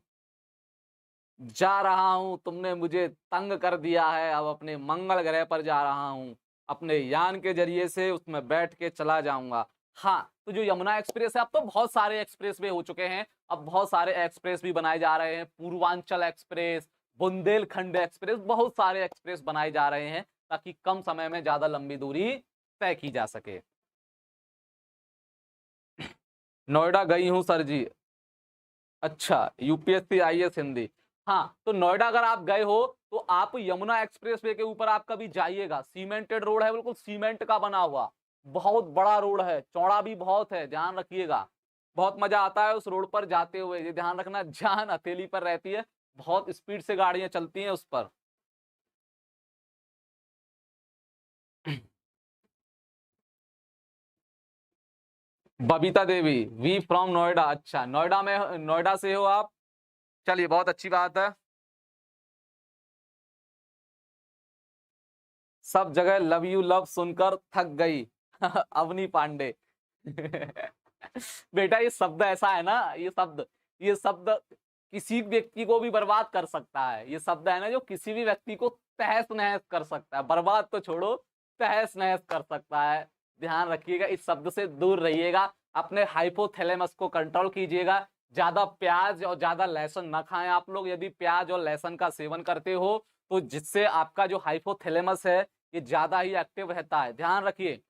जा रहा हूँ, तुमने मुझे तंग कर दिया है, अब अपने मंगल ग्रह पर जा रहा हूँ। अपने यान के ज़रिए से उसमें बैठ के चला जाऊँगा। हाँ, तो जो यमुना एक्सप्रेस है, अब तो बहुत सारे एक्सप्रेस वे हो चुके हैं। अब बहुत सारे एक्सप्रेस भी बनाए जा रहे हैं। पूर्वांचल एक्सप्रेस, बुंदेलखंड एक्सप्रेस, बहुत सारे एक्सप्रेस बनाए जा रहे हैं, ताकि कम समय में ज़्यादा लंबी दूरी तय की जा सके। नोएडा गई हूँ सर जी। अच्छा, यूपीएससी आईएएस हिंदी। हाँ, तो नोएडा अगर आप गए हो, तो आप यमुना एक्सप्रेसवे के ऊपर आप कभी जाइएगा। सीमेंटेड रोड है, बिल्कुल सीमेंट का बना हुआ। बहुत बड़ा रोड है, चौड़ा भी बहुत है, ध्यान रखिएगा। बहुत मज़ा आता है उस रोड पर जाते हुए। ये ध्यान रखना, जान हथेली पर रहती है, बहुत स्पीड से गाड़ियाँ चलती हैं उस पर। बबीता देवी, वी फ्रॉम नोएडा। अच्छा, नोएडा में, नोएडा से हो आप? चलिए, बहुत अच्छी बात है। सब जगह लव यू लव सुनकर थक गई। अवनी पांडे। बेटा, ये शब्द ऐसा है ना, ये शब्द किसी व्यक्ति को भी बर्बाद कर सकता है। ये शब्द है ना, जो किसी भी व्यक्ति को तहस नहस कर सकता है। बर्बाद तो छोड़ो, तहस नहस कर सकता है। ध्यान रखिएगा, इस शब्द से दूर रहिएगा। अपने हाइपोथैलेमस को कंट्रोल कीजिएगा। ज्यादा प्याज और ज्यादा लहसुन ना खाएं आप लोग। यदि प्याज और लहसुन का सेवन करते हो, तो जिससे आपका जो हाइपोथैलेमस है, ये ज्यादा ही एक्टिव रहता है। ध्यान रखिए,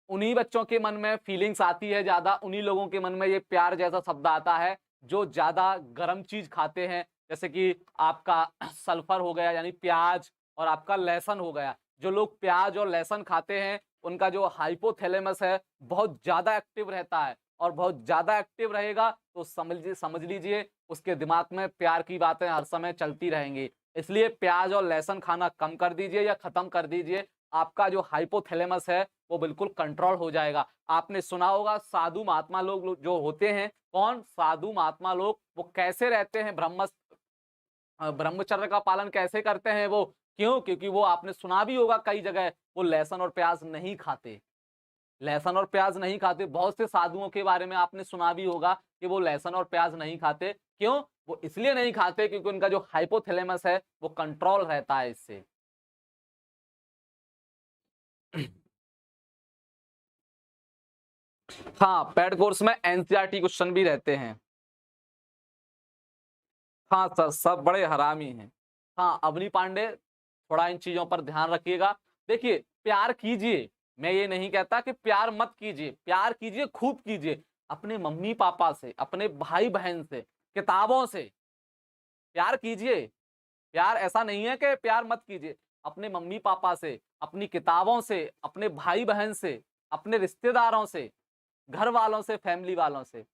उन्हीं बच्चों के मन में फीलिंग्स आती है ज्यादा, उन्हीं लोगों के मन में ये प्यार जैसा शब्द आता है, जो ज्यादा गर्म चीज खाते हैं। जैसे कि आपका सल्फर हो गया, यानी प्याज, और आपका लहसुन हो गया। जो लोग प्याज और लहसुन खाते हैं, उनका जो हाइपोथैलेमस है, बहुत ज्यादा एक्टिव रहता है। और बहुत ज्यादा एक्टिव रहेगा तो समझ लीजिए उसके दिमाग में प्यार की बातें हर समय चलती रहेंगी। इसलिए प्याज और लहसुन खाना कम कर दीजिए या खत्म कर दीजिए। आपका जो हाइपोथैलेमस है, वो बिल्कुल कंट्रोल हो जाएगा। आपने सुना होगा, साधु महात्मा लोग जो होते हैं, कौन साधु महात्मा लोग, वो कैसे रहते हैं, ब्रह्मचर्य का पालन कैसे करते हैं वो? क्यों? क्योंकि वो, आपने सुना भी होगा कई जगह, वो लहसुन और प्याज नहीं खाते। लहसुन और प्याज नहीं खाते। बहुत से साधुओं के बारे में आपने सुना भी होगा कि वो लहसुन और प्याज नहीं खाते। क्यों? वो इसलिए नहीं खाते क्योंकि उनका जो हाइपोथैलेमस है, वो कंट्रोल रहता है इससे। हाँ, पेड कोर्स में एनसीईआरटी क्वेश्चन भी रहते हैं। हाँ सर, सब बड़े हरामी हैं। हाँ, अवनी पांडे, थोड़ा इन चीज़ों पर ध्यान रखिएगा। देखिए, प्यार कीजिए, मैं ये नहीं कहता कि प्यार मत कीजिए, प्यार कीजिए, खूब कीजिए। अपने मम्मी-पापा से, अपने भाई-बहन से, किताबों से प्यार कीजिए। प्यार ऐसा नहीं है कि प्यार मत कीजिए। अपने मम्मी-पापा से, अपनी किताबों से, अपने भाई-बहन से, अपने रिश्तेदारों से, घर वालों से, फैमिली वालों से।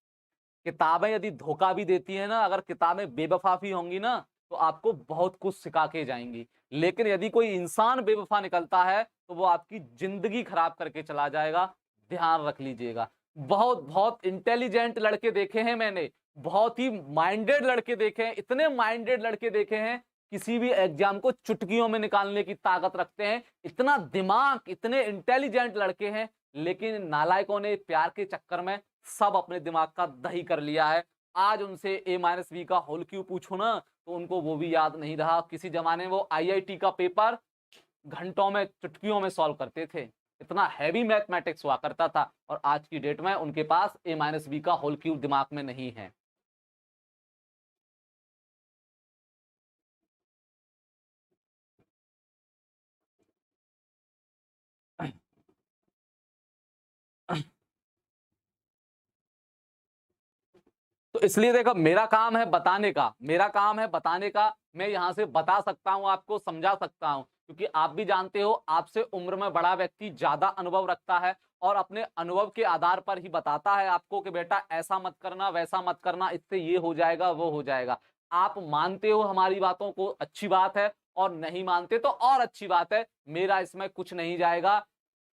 किताबें यदि धोखा भी देती हैं ना, अगर किताबें बेवफा भी होंगी ना, तो आपको बहुत कुछ सिखा के जाएंगी। लेकिन यदि कोई इंसान बेवफा निकलता है, तो वो आपकी जिंदगी खराब करके चला जाएगा। ध्यान रख लीजिएगा। बहुत बहुत इंटेलिजेंट लड़के देखे हैं मैंने, बहुत ही माइंडेड लड़के देखे हैं, इतने माइंडेड लड़के देखे हैं, किसी भी एग्जाम को चुटकियों में निकालने की ताकत रखते हैं। इतना दिमाग, इतने इंटेलिजेंट लड़के हैं, लेकिन नालायकों ने प्यार के चक्कर में सब अपने दिमाग का दही कर लिया है। आज उनसे ए माइनस बी का होल क्यूब पूछो ना, तो उनको वो भी याद नहीं रहा। किसी जमाने में वो आईआईटी का पेपर घंटों में, चुटकियों में सॉल्व करते थे। इतना हैवी मैथमेटिक्स हुआ करता था, और आज की डेट में उनके पास ए माइनस बी का होल क्यूब दिमाग में नहीं है। तो इसलिए देखो, मेरा काम है बताने का, मेरा काम है बताने का। मैं यहाँ से बता सकता हूँ, आपको समझा सकता हूँ, क्योंकि आप भी जानते हो, आपसे उम्र में बड़ा व्यक्ति ज्यादा अनुभव रखता है, और अपने अनुभव के आधार पर ही बताता है आपको कि बेटा ऐसा मत करना, वैसा मत करना, इससे ये हो जाएगा, वो हो जाएगा। आप मानते हो हमारी बातों को, अच्छी बात है, और नहीं मानते तो और अच्छी बात है। मेरा इसमें कुछ नहीं जाएगा।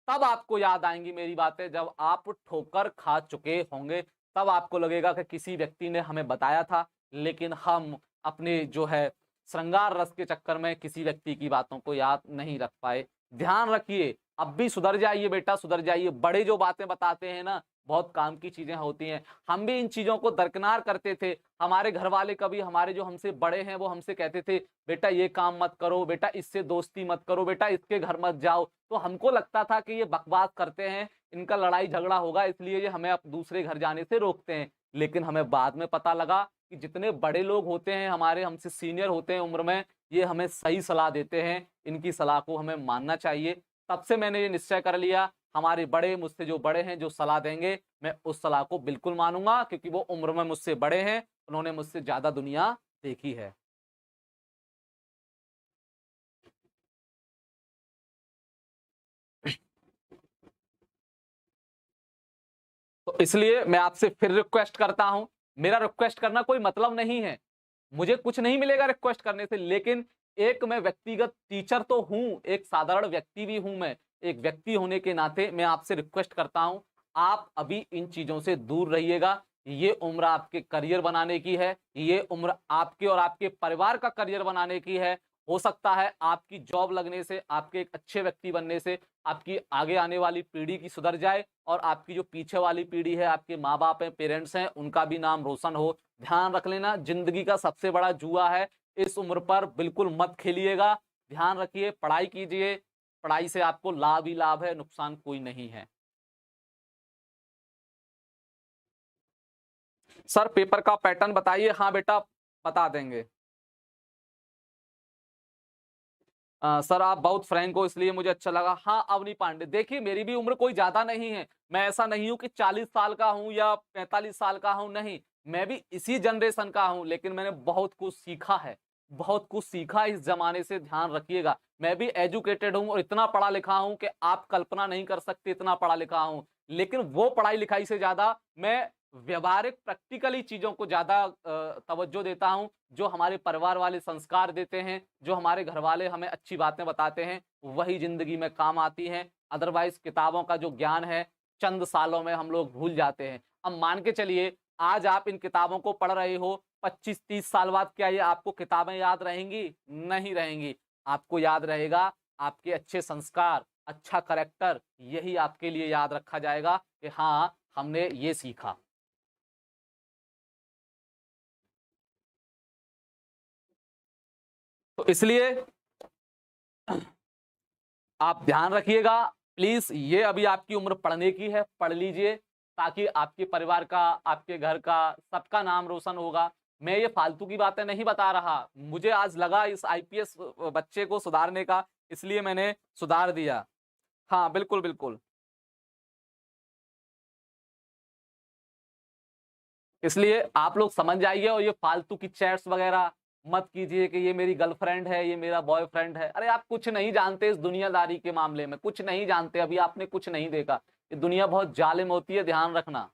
तब आपको याद आएंगी मेरी बातें, जब आप ठोकर खा चुके होंगे। तब आपको लगेगा कि किसी व्यक्ति ने हमें बताया था, लेकिन हम अपने जो है श्रृंगार रस के चक्कर में किसी व्यक्ति की बातों को याद नहीं रख पाए। ध्यान रखिए, अब भी सुधर जाइए बेटा, सुधर जाइए। बड़े जो बातें बताते हैं ना, बहुत काम की चीजें होती हैं। हम भी इन चीजों को दरकिनार करते थे। हमारे घर वाले कभी, हमारे जो हमसे बड़े हैं वो हमसे कहते थे बेटा ये काम मत करो, बेटा इससे दोस्ती मत करो, बेटा इसके घर मत जाओ। तो हमको लगता था कि ये बकवास करते हैं, इनका लड़ाई झगड़ा होगा इसलिए ये हमें अब दूसरे घर जाने से रोकते हैं। लेकिन हमें बाद में पता लगा कि जितने बड़े लोग होते हैं, हमारे हमसे सीनियर होते हैं उम्र में, ये हमें सही सलाह देते हैं, इनकी सलाह को हमें मानना चाहिए। तब से मैंने ये निश्चय कर लिया, हमारे बड़े, मुझसे जो बड़े हैं, जो सलाह देंगे, मैं उस सलाह को बिल्कुल मानूँगा, क्योंकि वो उम्र में मुझसे बड़े हैं, उन्होंने मुझसे ज़्यादा दुनिया देखी है। तो इसलिए मैं आपसे फिर रिक्वेस्ट करता हूँ, मेरा रिक्वेस्ट करना कोई मतलब नहीं है, मुझे कुछ नहीं मिलेगा रिक्वेस्ट करने से, लेकिन एक मैं व्यक्तिगत टीचर तो हूँ, एक साधारण व्यक्ति भी हूँ मैं। एक व्यक्ति होने के नाते मैं आपसे रिक्वेस्ट करता हूँ, आप अभी इन चीज़ों से दूर रहिएगा। ये उम्र आपके करियर बनाने की है, ये उम्र आपके और आपके परिवार का करियर बनाने की है। हो सकता है आपकी जॉब लगने से, आपके एक अच्छे व्यक्ति बनने से, आपकी आगे आने वाली पीढ़ी की सुधर जाए और आपकी जो पीछे वाली पीढ़ी है, आपके माँ-बाप हैं, पेरेंट्स हैं, उनका भी नाम रोशन हो। ध्यान रख लेना, ज़िंदगी का सबसे बड़ा जुआ है, इस उम्र पर बिल्कुल मत खेलिएगा। ध्यान रखिए, पढ़ाई कीजिए, पढ़ाई से आपको लाभ ही लाभ है, नुकसान कोई नहीं है। सर पेपर का पैटर्न बताइए। हाँ बेटा, बता देंगे। सर आप बहुत फ्रैंक हो इसलिए मुझे अच्छा लगा। हाँ, अवनी पांडे, देखिए मेरी भी उम्र कोई ज़्यादा नहीं है। मैं ऐसा नहीं हूँ कि 40 साल का हूँ या 45 साल का हूँ, नहीं। मैं भी इसी जनरेशन का हूँ, लेकिन मैंने बहुत कुछ सीखा है। बहुत कुछ सीखा इस ज़माने से, ध्यान रखिएगा। मैं भी एजुकेटेड हूँ और इतना पढ़ा लिखा हूँ कि आप कल्पना नहीं कर सकते, इतना पढ़ा लिखा हूँ। लेकिन वो पढ़ाई-लिखाई से ज़्यादा मैं व्यावहारिक प्रैक्टिकली चीज़ों को ज़्यादा तवज्जो देता हूँ। जो हमारे परिवार वाले संस्कार देते हैं, जो हमारे घरवाले हमें अच्छी बातें बताते हैं, वही ज़िंदगी में काम आती हैं। अदरवाइज़ किताबों का जो ज्ञान है, चंद सालों में हम लोग भूल जाते हैं। अब मान के चलिए, आज आप इन किताबों को पढ़ रहे हो, 25-30 साल बाद क्या ये आपको किताबें याद रहेंगी? नहीं रहेंगी। आपको याद रहेगा आपके अच्छे संस्कार, अच्छा करैक्टर, यही आपके लिए याद रखा जाएगा कि हाँ, हमने ये सीखा। तो इसलिए आप ध्यान रखिएगा, प्लीज़। ये अभी आपकी उम्र पढ़ने की है, पढ़ लीजिए, ताकि आपके परिवार का, आपके घर का, सबका नाम रोशन होगा। मैं ये फालतू की बातें नहीं बता रहा, मुझे आज लगा इस आईपीएस बच्चे को सुधारने का, इसलिए मैंने सुधार दिया। हाँ, बिल्कुल, बिल्कुल। इसलिए आप लोग समझ जाइए और ये फालतू की चैट्स वगैरह मत कीजिए कि ये मेरी गर्लफ्रेंड है, ये मेरा बॉयफ्रेंड है। अरे आप कुछ नहीं जानते इस दुनियादारी के मामले में, कुछ नहीं जानते, अभी आपने कुछ नहीं देखा। ये दुनिया बहुत जालिम होती है, ध्यान रखना।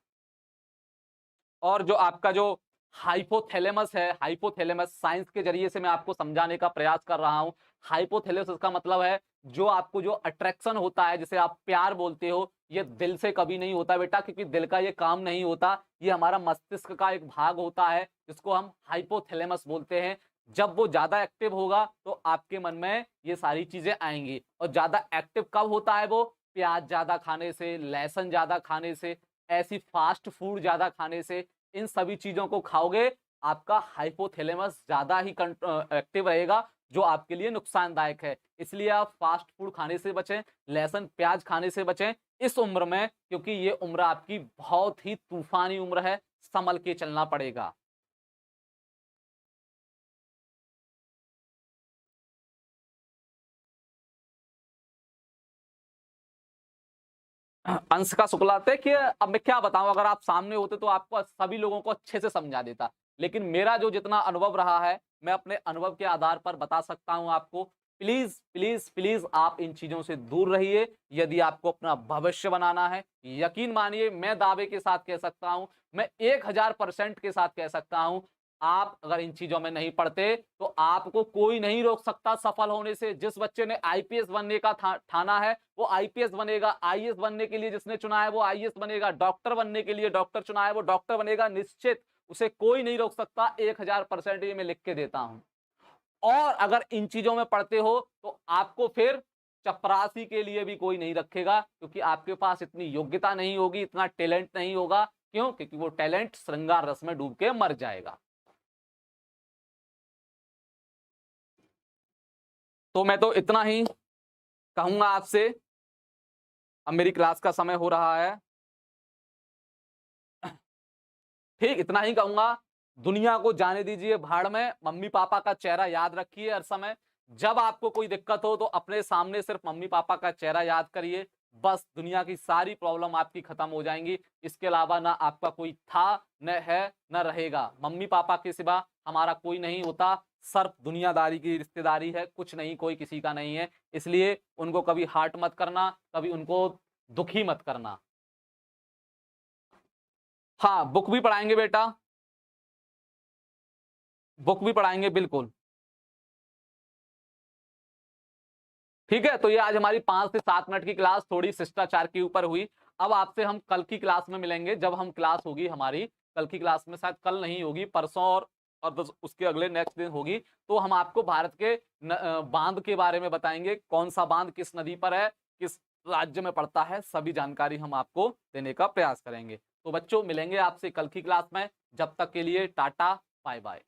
और जो आपका जो हाइपोथैलेमस है, हाइपोथैलेमस साइंस के ज़रिए से मैं आपको समझाने का प्रयास कर रहा हूँ। हाइपोथैलेमस इसका मतलब है जो आपको जो अट्रैक्शन होता है, जिसे आप प्यार बोलते हो, ये दिल से कभी नहीं होता बेटा, क्योंकि दिल का ये काम नहीं होता। ये हमारा मस्तिष्क का एक भाग होता है, जिसको हम हाइपोथैलेमस बोलते हैं। जब वो ज़्यादा एक्टिव होगा, तो आपके मन में ये सारी चीज़ें आएँगी। और ज़्यादा एक्टिव कब होता है वो? प्याज़ ज़्यादा खाने से, लहसुन ज़्यादा खाने से, ऐसी फास्ट फूड ज़्यादा खाने से। इन सभी चीज़ों को खाओगे, आपका हाइपोथैलेमस ज़्यादा ही एक्टिव रहेगा, जो आपके लिए नुकसानदायक है। इसलिए आप फास्ट फूड खाने से बचें, लहसुन, प्याज़ खाने से बचें इस उम्र में, क्योंकि ये उम्र आपकी बहुत ही तूफ़ानी उम्र है, सँभल के चलना पड़ेगा। अंशिका शुक्ला, देखिए अब मैं क्या बताऊँ, अगर आप सामने होते तो आपको सभी लोगों को अच्छे से समझा देता। लेकिन मेरा जो जितना अनुभव रहा है, मैं अपने अनुभव के आधार पर बता सकता हूँ आपको। प्लीज़, प्लीज़, प्लीज़ आप इन चीज़ों से दूर रहिए, यदि आपको अपना भविष्य बनाना है। यकीन मानिए, मैं दावे के साथ कह सकता हूँ, मैं 1000% के साथ कह सकता हूँ, आप अगर इन चीज़ों में नहीं पड़ते, तो आपको कोई नहीं रोक सकता सफल होने से। जिस बच्चे ने आईपीएस बनने का ठाना है, वो आईपीएस बनेगा। आईएएस बनने के लिए जिसने चुना है, वो आईएएस बनेगा। डॉक्टर बनने के लिए डॉक्टर चुना है, वो डॉक्टर बनेगा निश्चित। उसे कोई नहीं रोक सकता, 1000% ये मैं लिख के देता हूँ। और अगर इन चीज़ों में पड़ते हो, तो आपको फिर चपरासी के लिए भी कोई नहीं रखेगा, क्योंकि आपके पास इतनी योग्यता नहीं होगी, इतना टैलेंट नहीं होगा। क्यों? क्योंकि वो टैलेंट श्रृंगार रस में डूब के मर जाएगा। तो मैं तो इतना ही कहूंगा आपसे, अब मेरी क्लास का समय हो रहा है। ठीक, इतना ही कहूंगा। दुनिया को जाने दीजिए भाड़ में, मम्मी पापा का चेहरा याद रखिए हर समय। जब आपको कोई दिक्कत हो तो अपने सामने सिर्फ मम्मी पापा का चेहरा याद करिए, बस दुनिया की सारी प्रॉब्लम आपकी खत्म हो जाएंगी। इसके अलावा ना आपका कोई था, न है, न रहेगा। मम्मी पापा के सिवा हमारा कोई नहीं होता, सिर्फ दुनियादारी की रिश्तेदारी है, कुछ नहीं, कोई किसी का नहीं है। इसलिए उनको कभी हार्ट मत करना, कभी उनको दुखी मत करना। हाँ, बुक भी पढ़ाएंगे बेटा, बुक भी पढ़ाएंगे बिल्कुल। ठीक है, तो ये आज हमारी 5 से 7 मिनट की क्लास थोड़ी शिष्टाचार के ऊपर हुई। अब आपसे हम कल की क्लास में मिलेंगे, जब हम क्लास होगी हमारी, कल की क्लास में शायद कल नहीं होगी, परसों और बस उसके अगले नेक्स्ट दिन होगी। तो हम आपको भारत के बांध के बारे में बताएंगे, कौन सा बांध किस नदी पर है, किस राज्य में पड़ता है, सभी जानकारी हम आपको देने का प्रयास करेंगे। तो बच्चों, मिलेंगे आपसे कल की क्लास में। जब तक के लिए टाटा, बाय बाय।